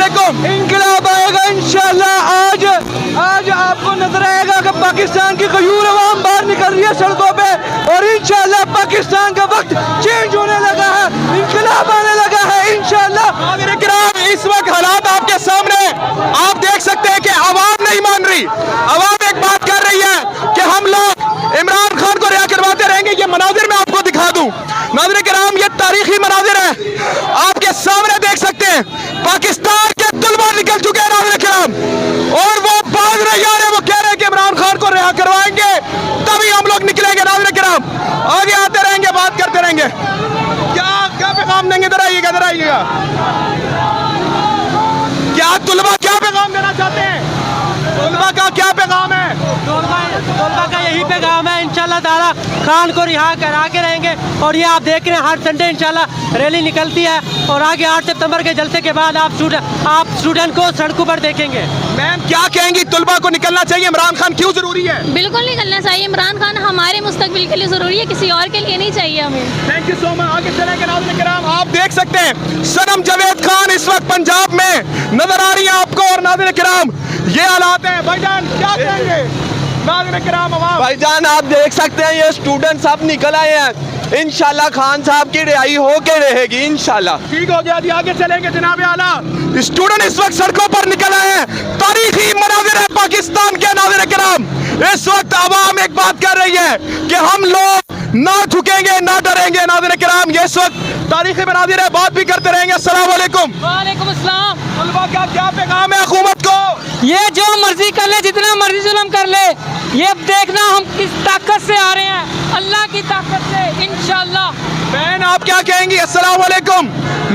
वालेकुम। इंकलाब आएगा इंशाल्लाह। आज आपको नजर आएगा कि पाकिस्तान की गयूर अवाम बाहर निकल रही है सड़कों पे और इंशाल्लाह पाकिस्तान का वक्त चेंज होने लगा है, इंकलाब आने लगा है इंशाल्लाह। नाज़रीन किराम, इस वक्त हालात आपके सामने, आप देख सकते हैं कि आवाम नहीं मान रही। आवाम एक बात कर रही है कि हम लोग इमरान खान को रिहा करवाते रहेंगे। ये मनाजिर मैं आपको दिखा दूं। नाज़रीन किराम, ये तारीखी मनाजिर है, आपके सामने देख सकते हैं। पाकिस्तान के तुलबा निकल चुके हैं नाज़रीन किराम, और वो भाग रहे हैं। वो कह रहे हैं कि इमरान खान को रिहा करवाएंगे तभी हम लोग निकलेंगे। नाज़रीन किराम, आगे आते रहेंगे, बात करते रहेंगे। क्या पैगाम देंगे? इधर आइएगा, इधर आइएगा। क्या तुलबा क्या पैगाम देना चाहते हैं? तुलबा का क्या पैगाम है? तुलबा का यही पैगाम है, इंशाल्लाह ताला खान को रिहा करा के रहेंगे। और ये आप देख रहे हैं हर संडे इंशाल्लाह रैली निकलती है और आगे 8 सितंबर के जलसे के बाद आप स्टूडेंट को सड़कों पर देखेंगे। मैम क्या कहेंगी, तुलबा को निकलना चाहिए? इमरान खान क्यों जरूरी है? बिल्कुल निकलना चाहिए। इमरान खान हमारे मुस्तकबिल के लिए जरूरी है, किसी और के लिए नहीं चाहिए हमें। Thank you so much. आगे चलेंगे नाज़रीन किराम, आप देख सकते हैं सनम जावेद खान इस वक्त पंजाब में नजर आ रही है आपको। और नाज़रीन किराम, ये हालात हैं। भाईजान क्या कहेंगे? नाज़रीन किराम, भाईजान आप देख सकते हैं ये स्टूडेंट सब निकल आए हैं। इंशाल्लाह खान साहब की रिहाई होके रहेगी इंशाल्लाह। ठीक हो गया जी, आगे चलेंगे जनाब आला। स्टूडेंट इस वक्त सड़कों पर निकल आए हैं। तारीखी मनाज़िर है पाकिस्तान के। नाज़रीन किराम, इस वक्त आवाम एक बात कर रही है कि हम लोग ना झुकेंगे, ना डरेंगे। नाज़रीन किराम, ये इस वक्त तारीखी मनाज़िर है, बात भी करते रहेंगे। अस्सलाम वालेकुम। वालेकुम अस्सलाम। तुलबा का क्या पैगाम है हुकूमत को? ये जो मर्जी कर ले, जितना मर्जी जुल्म कर ले, ये देखना हम किस ताकत से आ रहे हैं, अल्लाह की ताकत से इंशाल्लाह। बहन आप क्या कहेंगी? अस्सलाम वालेकुम।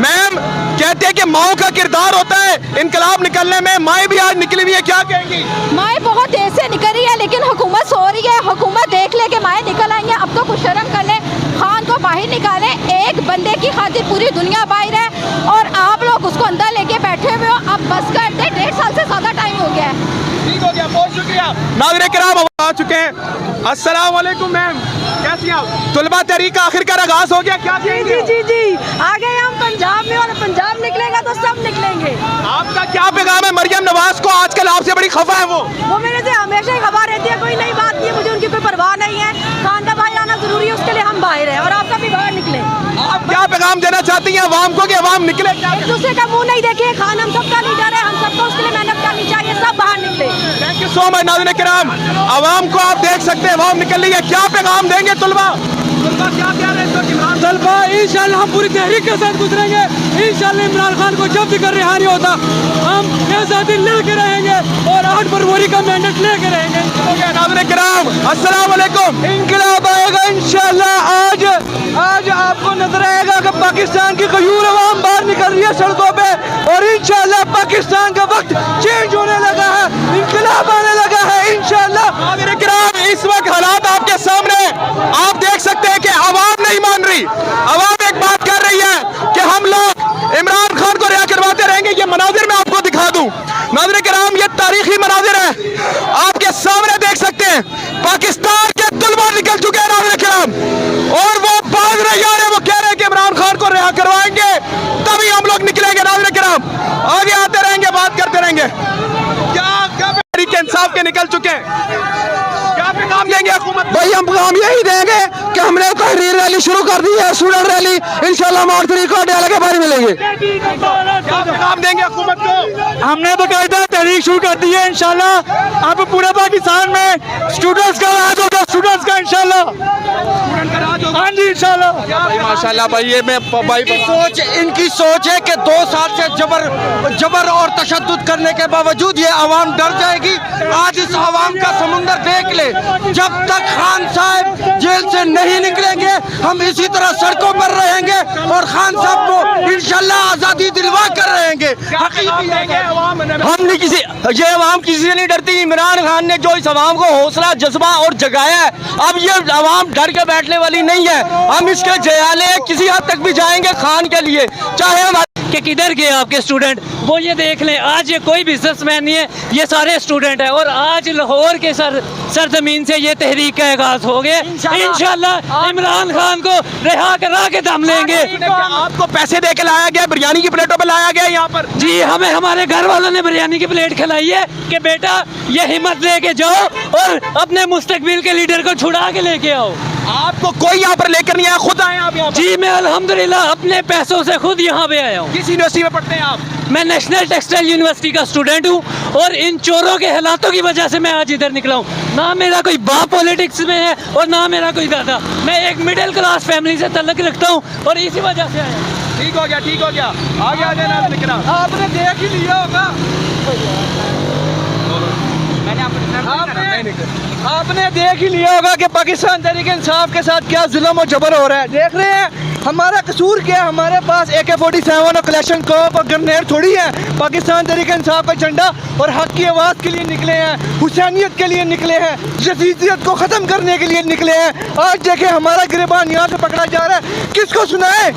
मैम कहते हैं कि माओ का किरदार होता है इनकलाब निकलने में, माएँ भी आज निकली हुई है, क्या कहेंगी? माएँ बहुत देर से निकल रही है लेकिन हुकूमत सो रही है। हुकूमत देख ले कि माएँ निकल आई हैं, अब तो कुछ शर्म कर ले, खान को बाहर निकाले। एक बंदे की खातिर पूरी दुनिया बाहर है और आप लोग उसको अंदर लेके बैठे हुए हो। अब बस कर दे, 1.5 साल से ज्यादा टाइम हो गया है। ठीक हो गया, बहुत शुक्रिया। नाज़रीन किराम आ चुके हैं। अस्सलाम वालेकुम मैम, कैसी हैं आप? तुलबा तहरीक आखिरकार आगाज हो गया, क्या कहेंगे? जी आ गए हम पंजाब में और पंजाब निकलेगा तो सब निकलेंगे। आपका क्या पैगाम है मरियम नवाज को? आजकल आपसे बड़ी खफा है वो मेरे से हमेशा ही खबर रहती है, कोई नई बात नहीं है, मुझे उनकी कोई परवाह नहीं है। खान का बाहर आना जरूरी है, उसके लिए हम बाहर हैं और आप सब भी बाहर निकले। आप क्या पैगाम देना चाहती हैं अवाम को कि अवाम निकले? एक दूसरे का मुंह नहीं देखे, खान हम सबका लीडर है, हम सबको उसके लिए मेहनत करनी चाहिए, सब बाहर निकले। Thank you so much. नाज़रीन किराम, अवाम को आप देख सकते हैं, अवाम निकल रही है। क्या पैगाम देंगे तुलबा? तुलबा क्या कह रहे हैं? तलबा इंशाल्लाह हम पूरी तहरीक के साथ गुजरेंगे। इंशाल्लाह इमरान खान को जब भी कर रिहा नहीं होता, हम आज़ादी लेके रहेंगे और 8 फरवरी का मैंडेट लेके रहेंगे। नाज़रीन किराम, अस्सलाम वालेकुम। इंकलाब आएगा इंशाल्लाह। आज आपको नजर आएगा कि पाकिस्तान की गयूर अवाम बाहर निकल रही है सड़कों पे और इंशाल्लाह पाकिस्तान का वक्त चेंज होने लगा है, इंकलाब आने लगा है इंशाल्लाह। नाज़रीन किराम, इस वक्त हालात आपके सामने, आप देख सकते हैं कि आवाम नहीं मान रही। आवाम एक बात कर रही है कि हम लोग इमरान खान को रिहा करवाते रहेंगे। ये मनाजिर मैं आपको दिखा दूं। नाज़रीन किराम, ये तारीखी मनाजिर है, आपके सामने देख सकते हैं। पाकिस्तान के तुलबा निकल चुके हैं नाज़रीन किराम, और वो भाग रहे हैं। वो कह रहे हैं कि इमरान खान को रिहा करवाएंगे तभी हम लोग निकलेंगे। नाज़रीन किराम, आगे आते रहेंगे, बात करते रहेंगे। क्या तहरीक इंसाफ के निकल चुके हैं, क्या पैगाम देंगे हुकूमत? भाई हम पैगाम यही देंगे कि हमने तहरीर रैली शुरू कर दी है, स्टूडेंट रैली। इंशाल्लाह मार्च 3 को अड्याला के बारे मिलेंगे। क्या पैगाम देंगे हुकूमत को? हमने बकायदा तहरीक शुरू कर दी है इंशाल्लाह। अब पूरे पाकिस्तान में स्टूडेंट्स का राज होगा, स्टूडेंट्स का इंशाल्लाह। हाँ जी इंशाल्लाह। माशाल्लाह भाई, ये मैं भाई इनकी सोच है कि 2 साल से जबर और तशद्दुद करने के बावजूद ये आवाम डर जाएगी। आज इस आवाम का समुंदर देख ले। जब तक खान साहब जेल से नहीं निकलेंगे हम इसी तरह सड़कों पर रहेंगे और खान साहब को इंशाल्लाह आज़ादी दिलवा कर रहेंगे। हम नहीं किसी, ये अवाम किसी से नहीं डरती। इमरान खान ने जो इस अवाम को हौसला जज्बा और जगाया है, अब ये अवाम डर के बैठने वाली नहीं है। हम इसके जयाले किसी हद तक भी जाएंगे खान के लिए, चाहे हमारे कि किधर गए आपके स्टूडेंट, वो ये देख लें। आज ये कोई बिजनेसमैन नहीं है, ये सारे स्टूडेंट हैं। और आज लाहौर के सरजमीन से ये तहरीक का आगाज हो गया। इंशाल्लाह इमरान खान को रिहा करा के दम लेंगे। आपको पैसे दे के लाया गया, बिरयानी की प्लेटों पे लाया गया यहाँ पर? जी, हमें हमारे घर वालों ने बिरयानी की प्लेट खिलाई है कि बेटा ये हिम्मत लेके जाओ और अपने मुस्तकबिल के लीडर को छुड़ा के लेके आओ। आपको कोई यहाँ पर लेकर नहीं आया, खुद आए आप यहाँ पर? जी, मैं अल्हम्दुलिल्लाह अपने पैसों से खुद यहाँ पे आया हूँ। किस यूनिवर्सिटी में पढ़ते हैं आप? मैं नेशनल टेक्सटाइल यूनिवर्सिटी का स्टूडेंट हूँ और इन चोरों के हालातों की वजह से मैं आज इधर निकला हूँ। ना मेरा कोई बाप पॉलिटिक्स में है और ना मेरा कोई दादा। मैं एक मिडिल क्लास फैमिली से ताल्लुक रखता हूँ और इसी वजह से आया। ठीक हो गया, ठीक हो गया। आगे आ जाना निकला। आपने देख ही लिया होगा, आपने देख ही लिया होगा कि पाकिस्तान तहरीक इंसाफ के साथ क्या जुल्म और जबर हो रहा है। देख रहे हैं हमारा कसूर क्या है? हमारे पास AK-47 और कलेक्शन कोप और ग्रेनेड थोड़ी है। पाकिस्तान तहरीक इंसाफ का झंडा और हक की आवाज़ के लिए निकले हैं, हुसैनियत के लिए निकले हैं, यजीदियत को ख़त्म करने के लिए निकले हैं। आज देखें हमारा गिरबान यहाँ से पकड़ा जा रहा है, किसको सुनाए?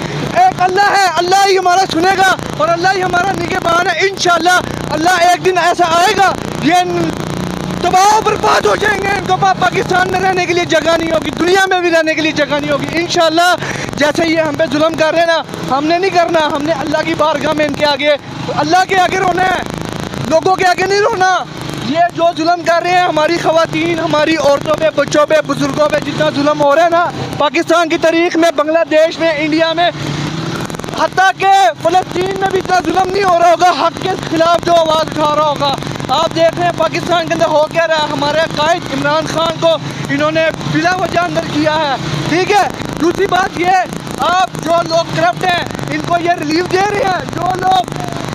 एक अल्लाह है, अल्लाह ही हमारा सुनेगा और अल्लाह ही हमारा निगहबान है। इंशाल्लाह अल्लाह एक दिन ऐसा आएगा ये तबाह बर्बाद हो जाएंगे। इनको पाकिस्तान में रहने के लिए जगह नहीं होगी, दुनिया में भी रहने के लिए जगह नहीं होगी। इंशाल्लाह जैसे ये हम पे जुल्म कर रहे हैं ना, हमने नहीं करना, हमने अल्लाह की बारगाह में इनके आगे, अल्लाह के आगे रोना है, लोगों के आगे नहीं रोना। ये जो जुल्म कर रहे हैं हमारी खवातीन, हमारी औरतों पे, बच्चों पे, बुजुर्गों पे जितना जुल्म हो रहा है ना पाकिस्तान की तारीख में, बांग्लादेश में, इंडिया में, हत्ता के फ़लस्तीन में भी इतना जुल्म नहीं हो रहा होगा हक के खिलाफ जो आवाज़ उठा रहा होगा। आप देख रहे हैं पाकिस्तान के अंदर हो क्या रहा है। हमारे कायद इमरान खान को इन्होंने बिला वजह अंदर किया है, ठीक है। दूसरी बात ये, आप जो लोग करप्ट हैं इनको ये रिलीफ दे रहे हैं,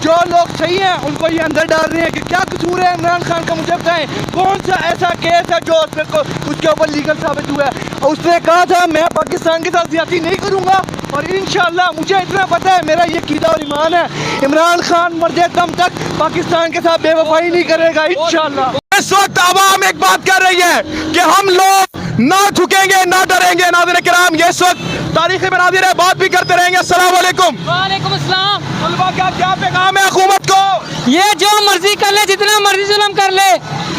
जो लोग सही हैं उनको ये अंदर डाल रहे हैं कि क्या कसूर है इमरान खान का, मुझे बताएं कौन सा ऐसा केस है जो उसके ऊपर लीगल साबित हुआ है। उसने कहा था मैं पाकिस्तान के साथ ज्यादती नहीं करूँगा और इंशाल्लाह मुझे इतना पता है, मेरा ये कीदा और ईमान है, इमरान खान मरते दम तक पाकिस्तान के साथ बेवफाई नहीं करेगा इंशाल्लाह। इस वक्त आवाम एक बात कर रही है कि हम लोग ना झुकेंगे ना डरेंगे। नाज़रीन किराम, ये इस वक्त तारीखी मनाज़िर है, बात भी करते रहेंगे। अस्सलाम वालेकुम। वालेकुम अस्सलाम। तलबा का क्या पैगाम है हुकूमत को? ये जो मर्जी कर ले, जितना मर्जी जुल्म कर ले,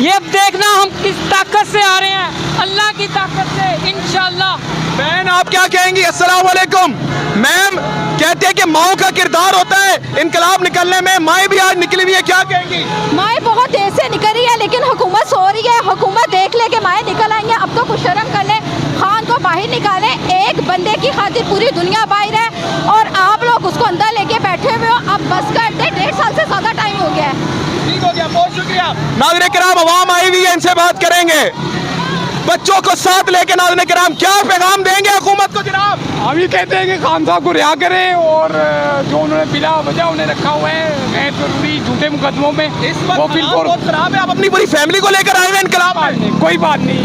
ये देखना हम किस ताकत से आ रहे हैं, अल्लाह की ताकत से इंशाल्लाह। बहन आप क्या कहेंगी? अस्सलाम वालेकुम। मैम कहते हैं कि माओ का किरदार होता है इनकलाब निकलने में, माएँ भी आज निकली हुई है, क्या कहेंगी? माए बहुत देर से निकल रही है लेकिन हुकूमत सो रही है। हुकूमत देख ले कि माए निकल आई हैं, अब तो कुछ शर्म कर ले, खान को बाहर निकाले। एक बंदे की खातिर पूरी दुनिया बाहर है और आप लोग उसको अंदर लेके बैठे हुए हो। अब बस कर दे, 1.5 साल से ज़्यादा टाइम हो गया है। ठीक हो गया, बहुत शुक्रिया। नाज़रीन किराम, अवाम आई हुई है, इनसे बात करेंगे। बच्चों को साथ लेके नाज़रीन किराम क्या पैगाम देंगे हुकूमत को जनाब? हम ये कहते हैं कि खान साहब को रिहा करें और जो उन्होंने बिला वजह उन्हें रखा हुआ है गैर जरूरी झूठे मुकदमों में, इस वक्त वो बिल्कुल बहुत खराब है। आप अपनी पूरी फैमिली को लेकर आए हुए इनकलाब में? कोई बात नहीं।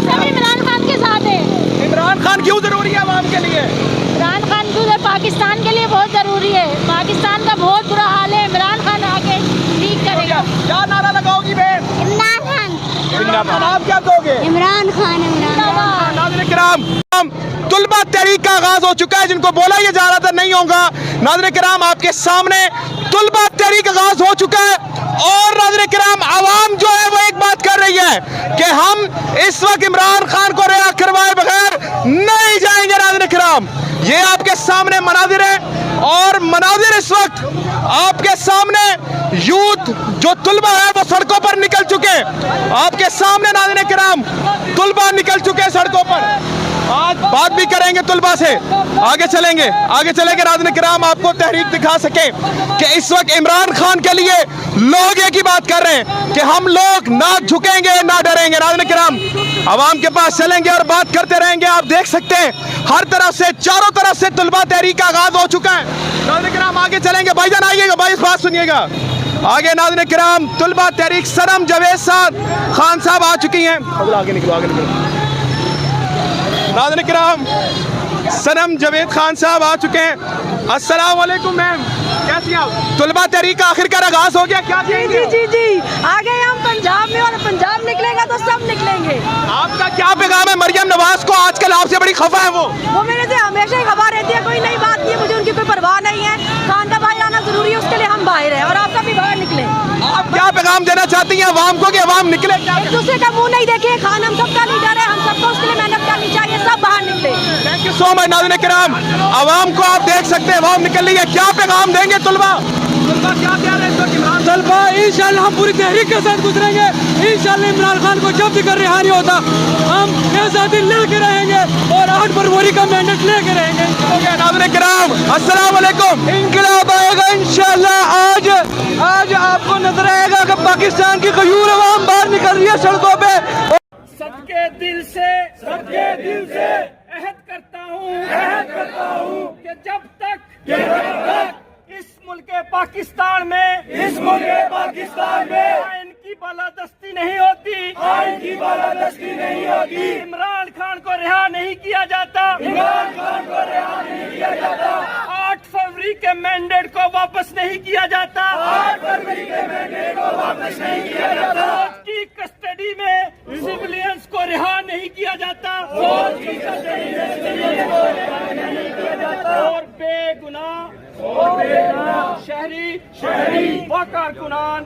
सब इमरान खान के साथ है। इमरान खान क्यों जरूरी है अवाम के लिए? इमरान खान क्यों पाकिस्तान के लिए बहुत ज़रूरी है। पाकिस्तान का बहुत बुरा हाल है, इमरान खान आके ठीक करेगा। क्या नारा लगाओगी बहन? इमरान खान, आप क्या दोगे? इमरान खान, इमरान खान। नाज़रीन किराम, तुलबा तहरीक का आगाज हो चुका है, जिनको बोला ये जा रहा था नहीं होगा। नाज़रीन किराम, आपके सामने तुलबा तहरीक आगाज हो चुका है और नाज़रीन किराम आवाम जो है वो एक बात कर रही है कि हम इस वक्त इमरान खान को रिहा करवाए बगैर नहीं जाएंगे। नाज़रीन किराम, ये आपके सामने मनाजिर है और मनाजिर इस वक्त आपके सामने यूथ जो तुलबा है वो सड़कों पर निकल चुके। आपके सामने नाज़रीन किराम तुलबा निकल चुके सड़कों पर। आज बात भी करेंगे तुलबा से, आगे चलेंगे नाज़रीन किराम, आपको तहरीक दिखा सके कि इस वक्त इमरान खान के लिए लोग एक ही बात कर रहे हैं कि हम लोग ना झुकेंगे ना डरेंगे। नाज़रीन किराम, आवाम के पास चलेंगे और बात करते रहेंगे। आप देख सकते हैं हर तरफ से, चारों तरफ से तुलबा तहरीक का आगाज हो चुका है। नाज़रीन किराम, आगे चलेंगे। भाईजान आइएगा, भाई इस बात सुनिएगा आगे। नाज़रीन किराम, तुलबा तहरीक सनम जावेद खान साहब आ चुकी हैं। आगे निकलो। नाज़रीन किराम, सनम जावेद खान साहब आ चुके हैं। अस्सलाम वालेकुम मैम, कैसी आप? तुलबा तहरीक का आखिरकार आगाज हो गया, क्या कहेंगे? जी आ गए हम पंजाब में और पंजाब निकलेगा तो सब निकलेंगे। आपका क्या पैगाम है? मरियम नवाज को आजकल आपसे बड़ी खफा है वो मेरे से हमेशा ही खफा रहती है, कोई नई बात नहीं है, मुझे उनकी कोई परवाह नहीं है। खान का भाई जरूरी है, उसके लिए हम बाहर हैं और आप सब भी बाहर निकले। आप क्या पैगाम देना चाहती हैं अवाम को कि अवाम निकले? एक दूसरे का मुंह नहीं देखे, खान हम सबका लीडर है, हम सबको उसके लिए मेहनत करनी चाहिए, सब बाहर निकले। थैंक यू सो मच नाज़रीन किराम, अवाम को आप देख सकते हैं अवाम निकल रही है। क्या पैगाम देंगे तुलबा क्या कह रहे हैं? तलबा इंशाल्लाह हम पूरी तहरीक के साथ गुजरेंगे। इंशाल्लाह इमरान खान को जब तक रिहा नहीं होता हम आज़ादी लेके रहेंगे और 8 फरवरी का मैंडेट लेके रहेंगे। नाज़रीन किराम अस्सलाम वालेकुम। इंकलाब आएगा इंशाल्लाह। आज आपको नजर आएगा कि पाकिस्तान की गयूर अवाम बाहर निकल रही है सड़कों पे। सबके दिल से अहद करता हूँ कि जब तक इस मुल्क पाकिस्तान में आइन की बालादस्ती नहीं होती, इमरान खान को रिहा नहीं किया जाता, 8 फरवरी के मैंडेट को वापस नहीं किया जाता, फौज की कस्टडी में सिविलियंस को रिहा नहीं किया जाता, और बेगुनाह शहरी व कारकुनान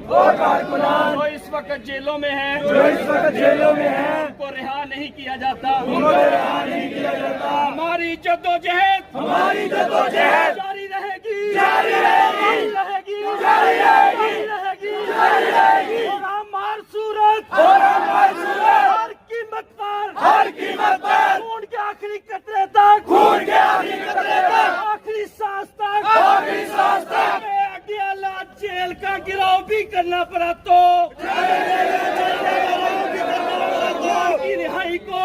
जो इस वक्त जेलों में हैं, उनको रिहा नहीं किया जाता। हमारी जद्दोजहद जारी रहेगी और हम हर सूरत हर कीमत पर खून के आखिरी कतरे तक आखिरी सांस तक अडियाला जेल का गिराव भी करना पड़ा तो की रिहाई को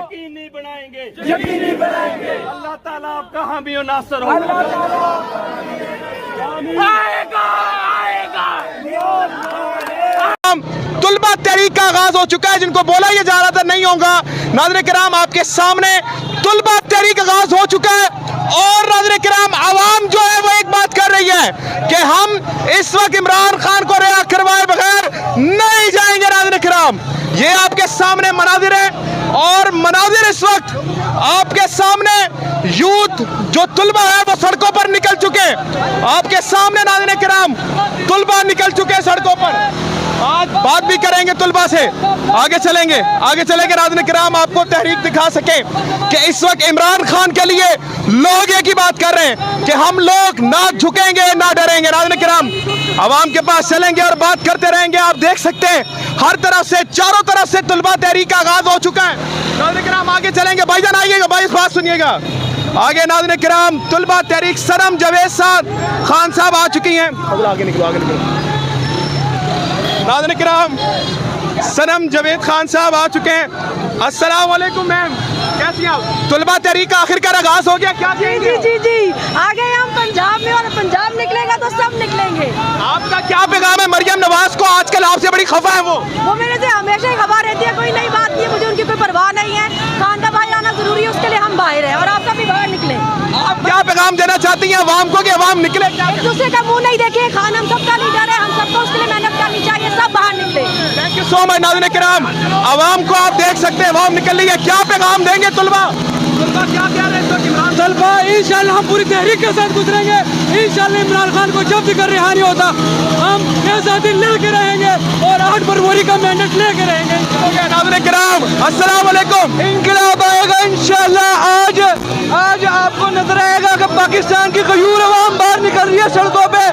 यकीनी बनाएंगे। अल्लाह ताला आपका हामी और नासर हो। तुलबा तहरीक का आगाज हो चुका है, जिनको बोला ये जा रहा था नहीं होगा। नाज़रीन किराम आपके सामने तुलबा तहरीक आगाज हो चुका है और नाज़रीन किराम आवाम जो है वो एक बात कर रही है कि हम इस वक्त इमरान खान को रिहा करवाए बगैर नहीं जाएंगे। नाज़रीन किराम ये आपके सामने मनाजिर है और मनाजिर इस वक्त आपके सामने यूथ जो तुलबा है वो सड़कों पर निकल चुके। आपके सामने नाज़रीन किराम तुलबा निकल चुके सड़कों पर। आज बात भी करेंगे तुलबा से, आगे चलेंगे नाज़रीन किराम आपको तहरीक दिखा सके कि इस वक्त इमरान खान के लिए लोग एक ही बात कर रहे हैं कि हम लोग ना झुकेंगे ना डरेंगे। नाज़रीन किराम आवाम के पास चलेंगे और बात करते रहेंगे। आप देख सकते हैं हर तरफ से चारों तरफ से तुलबा तहरीक का आगाज हो चुका है। नाज़रीन किराम आगे चलेंगे, भाईजान आइएगा, भाई इस बात सुनिएगा आगे। नाज़रीन किराम तुलबा तहरीक सनम जावेद खान साहब आ चुकी हैं। आगे निकलो। नाज़रीन किराम सनम जावेद खान साहब आ चुके हैं। अस्सलाम वालेकुम मैम, कैसी हैं आप? तुलबा तहरीक का आखिरकार आगाज हो गया, क्या कहेंगे? जी आ गए हम पंजाब में और पंजाब निकलेगा तो सब निकलेंगे। आपका क्या पैगाम है? मरियम नवाज को आजकल आपसे बड़ी खफा है वो मेरे से हमेशा ही खबर रहती है, कोई नई बात नहीं है, मुझे उनकी कोई परवाह नहीं है। खान का भाई आना जरूरी है, उसके लिए हम बाहर हैं और आप सब भी बाहर निकले। आप क्या पैगाम देना चाहती हैं अवाम को कि अवाम निकले? एक दूसरे का मुंह नहीं देखे, खान हम सबका लीडर है, हम सबको उसके लिए मेहनत करनी चाहिए, सब बाहर निकले। थैंक यू सो मच नाज़रीन किराम, अवाम को आप देख सकते हैं अवाम निकल रही है। क्या पैगाम देंगे तुलबा क्या कह रहे हैं? तलबा इंशाल्लाह हम पूरी तहरीक के साथ गुजरेंगे। इंशाल्लाह इमरान खान को जब तक रिहा नहीं होता हम आज़ादी लेके रहेंगे और 8 फरवरी का मैंडेट लेके रहेंगे। नाज़रीन किराम अस्सलाम वालेकुम। इंकलाब आएगा इंशाल्लाह। आज आपको नजर आएगा कि पाकिस्तान की गयूर अवाम बाहर निकल रही है सड़कों पे।